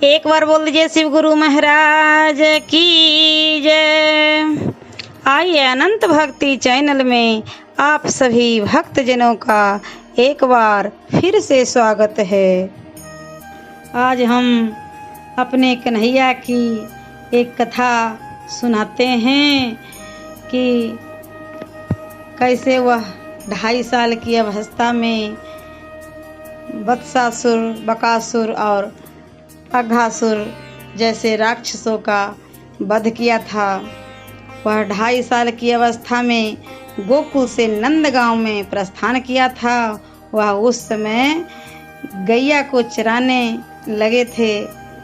एक बार बोल दीजिए शिव गुरु महाराज की जय। आइए अनंत भक्ति चैनल में आप सभी भक्तजनों का एक बार फिर से स्वागत है। आज हम अपने कन्हैया की एक कथा सुनाते हैं कि कैसे वह 2.5 साल की अवस्था में वत्सासुर, बकासुर और अघासुर जैसे राक्षसों का वध किया था। वह 2.5 साल की अवस्था में गोकुल से नंदगांव में प्रस्थान किया था। वह उस समय गैया को चराने लगे थे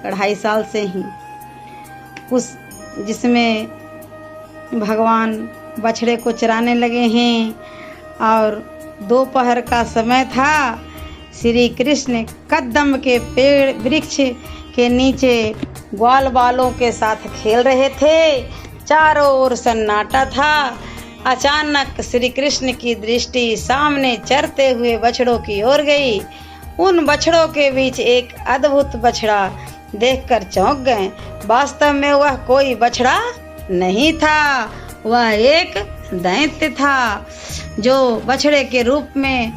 2.5 साल से ही, उस जिसमें भगवान बछड़े को चराने लगे हैं और दोपहर का समय था। श्री कृष्ण कदम के पेड़ वृक्ष के नीचे ग्वाल बालों के साथ खेल रहे थे। चारों ओर सन्नाटा था। अचानक श्री कृष्ण की दृष्टि सामने चरते हुए बछड़ों की ओर गई। उन बछड़ों के बीच एक अद्भुत बछड़ा देखकर चौंक गए। वास्तव में वह कोई बछड़ा नहीं था, वह एक दैत्य था जो बछड़े के रूप में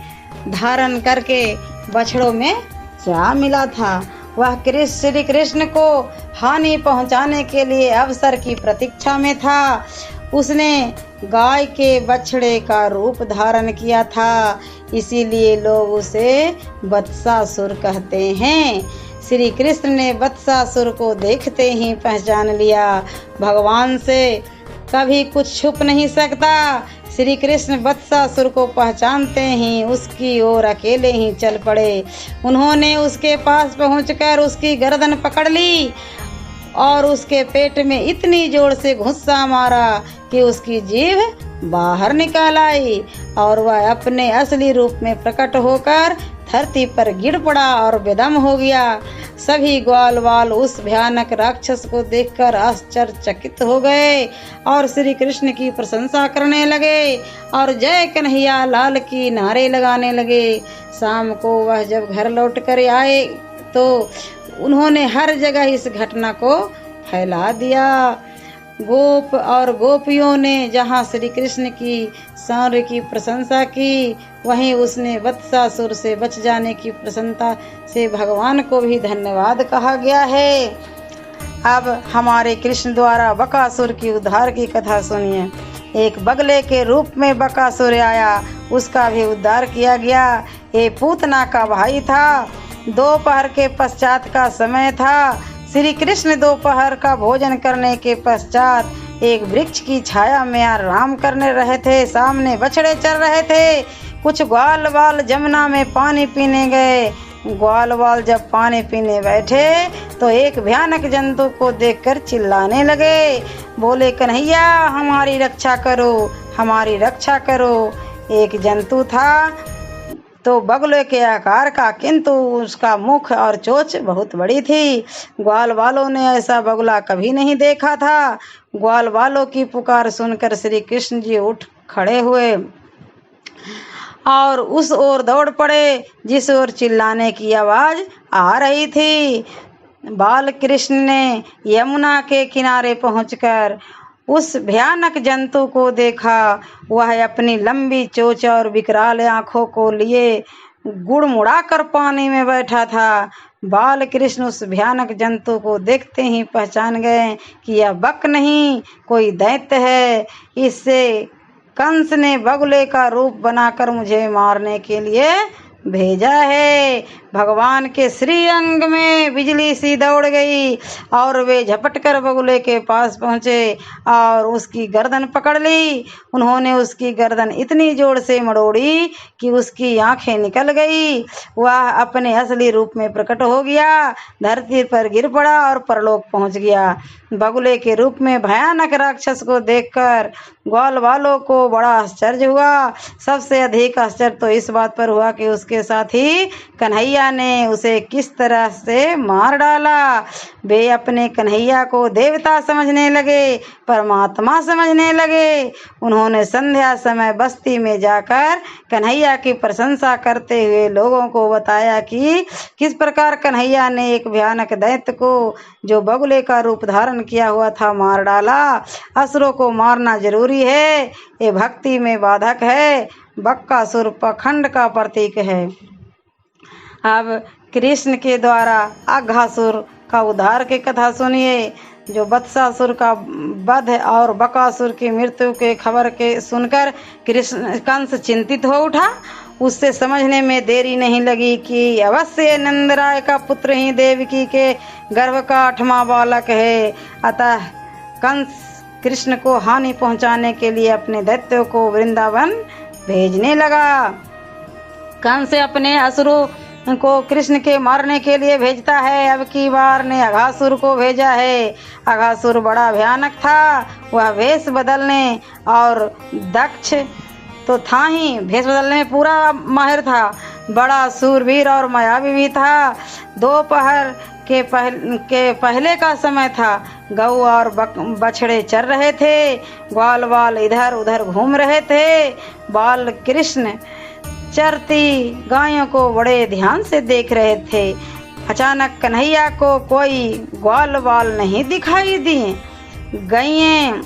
धारण करके बछड़ों में जा मिला था। वह श्री कृष्ण को हानि पहुंचाने के लिए अवसर की प्रतीक्षा में था। उसने गाय के बछड़े का रूप धारण किया था, इसीलिए लोग उसे वत्सासुर कहते हैं। श्री कृष्ण ने वत्सासुर को देखते ही पहचान लिया। भगवान से कभी कुछ छुप नहीं सकता। श्री कृष्ण वत्सासुर को पहचानते ही उसकी ओर अकेले ही चल पड़े। उन्होंने उसके पास पहुंचकर उसकी गर्दन पकड़ ली और उसके पेट में इतनी जोर से घुस्सा मारा कि उसकी जीभ बाहर निकल आई और वह अपने असली रूप में प्रकट होकर धरती पर गिर पड़ा और बेदम हो गया। सभी ग्वाल बाल उस भयानक राक्षस को देखकर आश्चर्यचकित हो गए और श्री कृष्ण की प्रशंसा करने लगे और जय कन्हैया लाल की नारे लगाने लगे। शाम को वह जब घर लौट कर आए तो उन्होंने हर जगह इस घटना को फैला दिया। गोप और गोपियों ने जहाँ श्री कृष्ण की शौर्य की प्रशंसा की, वहीं उसने वत्सासुर से बच जाने की प्रसन्नता से भगवान को भी धन्यवाद कहा गया है। अब हमारे कृष्ण द्वारा बकासुर की उद्धार की कथा सुनिए। एक बगले के रूप में बकासुर आया, उसका भी उद्धार किया गया। ये पूतना का भाई था। दोपहर के पश्चात का समय था। श्री कृष्ण दोपहर का भोजन करने के पश्चात एक वृक्ष की छाया में आराम करने रहे थे। सामने बछड़े चल रहे थे। कुछ ग्वाल बाल जमुना में पानी पीने गए। ग्वाल बाल जब पानी पीने बैठे तो एक भयानक जंतु को देखकर चिल्लाने लगे, बोले कन्हैया हमारी रक्षा करो, हमारी रक्षा करो। एक जंतु था तो बगुले के आकार का, किंतु उसका मुख और चोंच बहुत बड़ी थी। ग्वाल वालों ने ऐसा बगुला कभी नहीं देखा था। ग्वाल वालों की पुकार सुनकर श्री कृष्ण जी उठ खड़े हुए और उस ओर दौड़ पड़े जिस ओर चिल्लाने की आवाज आ रही थी। बाल कृष्ण ने यमुना के किनारे पहुंचकर उस भयानक जंतु को देखा। वह अपनी लंबी चोंच और विकराल आंखों को लिए गुड़मुड़ा कर पानी में बैठा था। बाल कृष्ण उस भयानक जंतु को देखते ही पहचान गए कि यह बक नहीं, कोई दैत्य है। इससे कंस ने बगुले का रूप बनाकर मुझे मारने के लिए भेजा है। भगवान के श्री अंग में बिजली सी दौड़ गई और वे झपट कर बगुले के पास पहुंचे और उसकी गर्दन पकड़ ली। उन्होंने उसकी गर्दन इतनी जोर से मड़ोड़ी कि उसकी आंखें निकल गई। वह अपने असली रूप में प्रकट हो गया, धरती पर गिर पड़ा और परलोक पहुंच गया। बगुले के रूप में भयानक राक्षस को देखकर ग्वाल वालों को बड़ा आश्चर्य हुआ। सबसे अधिक आश्चर्य तो इस बात पर हुआ कि उसके साथ ही कन्हैया कन्हैया ने उसे किस तरह से मार डाला। वे अपने कन्हैया को देवता समझने लगे, परमात्मा समझने लगे। उन्होंने संध्या समय बस्ती में जाकर कन्हैया की प्रशंसा करते हुए लोगों को बताया कि किस प्रकार कन्हैया ने एक भयानक दैत्य को, जो बगुले का रूप धारण किया हुआ था, मार डाला। असुरों को मारना जरूरी है, ये भक्ति में बाधक है, बकासुर पाखंड का प्रतीक है। अब कृष्ण के द्वारा अघासुर का उद्धार की कथा सुनिए। जो वत्सासुर का वध और बकासुर की मृत्यु के खबर के सुनकर कृष्ण कंस चिंतित हो उठा। उससे समझने में देरी नहीं लगी कि अवश्य नंदराय का पुत्र ही देवकी के गर्भ का 8वां बालक है। अतः कंस कृष्ण को हानि पहुंचाने के लिए अपने दैत्यों को वृंदावन भेजने लगा। कंस अपने असुरों को कृष्ण के मारने के लिए भेजता है। अब की बार ने अघासुर को भेजा है। अघासुर बड़ा भयानक था। वह वेश बदलने और दक्ष तो था ही, भेष बदलने में पूरा माहिर था। बड़ा सूरवीर और मायावी भी था। दोपहर के पहले का समय था। गऊ और बछड़े चर रहे थे। ग्वाल बाल इधर उधर घूम रहे थे। बाल कृष्ण चरती गायों को बड़े ध्यान से देख रहे थे। अचानक कन्हैया को कोई ग्वाल बाल नहीं दिखाई दिए। गायें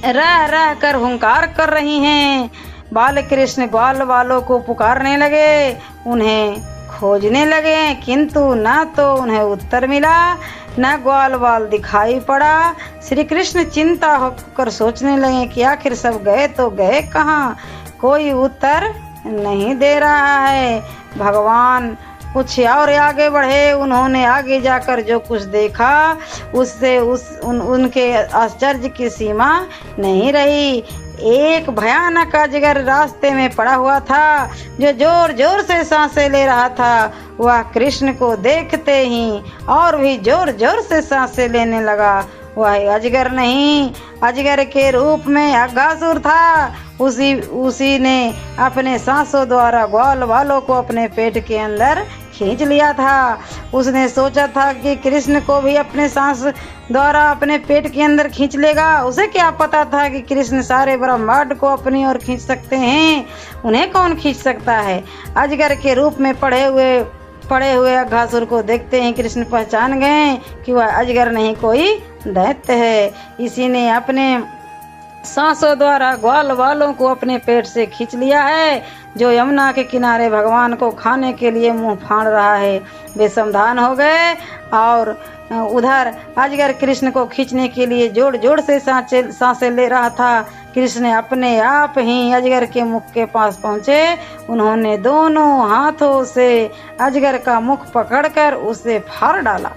रह रह कर हुंकार कर रही हैं। बाल कृष्ण ग्वाल बालों को पुकारने लगे, उन्हें खोजने लगे, किंतु न तो उन्हें उत्तर मिला, न ग्वाल बाल दिखाई पड़ा। श्री कृष्ण चिंता होकर सोचने लगे कि आखिर सब गए तो गए कहाँ, कोई उत्तर नहीं दे रहा है। भगवान कुछ और आगे बढ़े। उन्होंने आगे जाकर जो कुछ देखा उससे उनके आश्चर्य की सीमा नहीं रही। एक भयानक अजगर रास्ते में पड़ा हुआ था, जो जोर जोर से सांसें ले रहा था। वह कृष्ण को देखते ही और भी जोर जोर से सांसें लेने लगा। वह अजगर नहीं, अजगर के रूप में अघासुर था। उसी ने अपने सांसों द्वारा ग्वाल वालों को अपने पेट के अंदर खींच लिया था। उसने सोचा था कि कृष्ण को भी अपने सांस द्वारा अपने पेट के अंदर खींच लेगा। उसे क्या पता था कि कृष्ण सारे ब्रह्मांड को अपनी ओर खींच सकते हैं। उन्हें कौन खींच सकता है। अजगर के रूप में पड़े हुए अघासुर को देखते ही कृष्ण पहचान गए कि वह अजगर नहीं, कोई दैत्य है। इसी ने अपने सांसों द्वारा ग्वाल वालों को अपने पेट से खींच लिया है, जो यमुना के किनारे भगवान को खाने के लिए मुंह फाड़ रहा है। वे सावधान हो गए और उधर अजगर कृष्ण को खींचने के लिए जोर जोर से सांसें ले रहा था। कृष्ण अपने आप ही अजगर के मुख के पास पहुँचे। उन्होंने दोनों हाथों से अजगर का मुख पकड़कर उसे फाड़ डाला।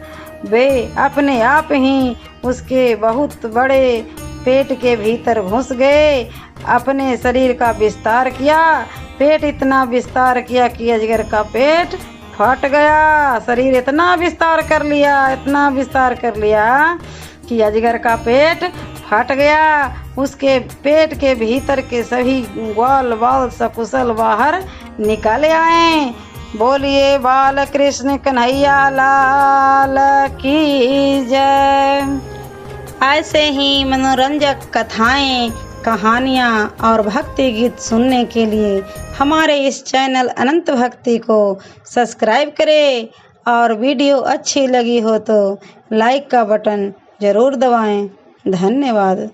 वे अपने आप ही उसके बहुत बड़े पेट के भीतर घुस गए। अपने शरीर का विस्तार किया। पेट इतना विस्तार किया कि अजगर का पेट फट गया। शरीर इतना विस्तार कर लिया कि अजगर का पेट फट गया। उसके पेट के भीतर के सभी ग्वाल बाल सकुशल बाहर निकल आए। बोलिए बाल कृष्ण कन्हैया लाल की जय। ऐसे ही मनोरंजक कथाएं, कहानियाँ और भक्ति गीत सुनने के लिए हमारे इस चैनल अनंत भक्ति को सब्सक्राइब करें और वीडियो अच्छी लगी हो तो लाइक का बटन ज़रूर दबाएं। धन्यवाद।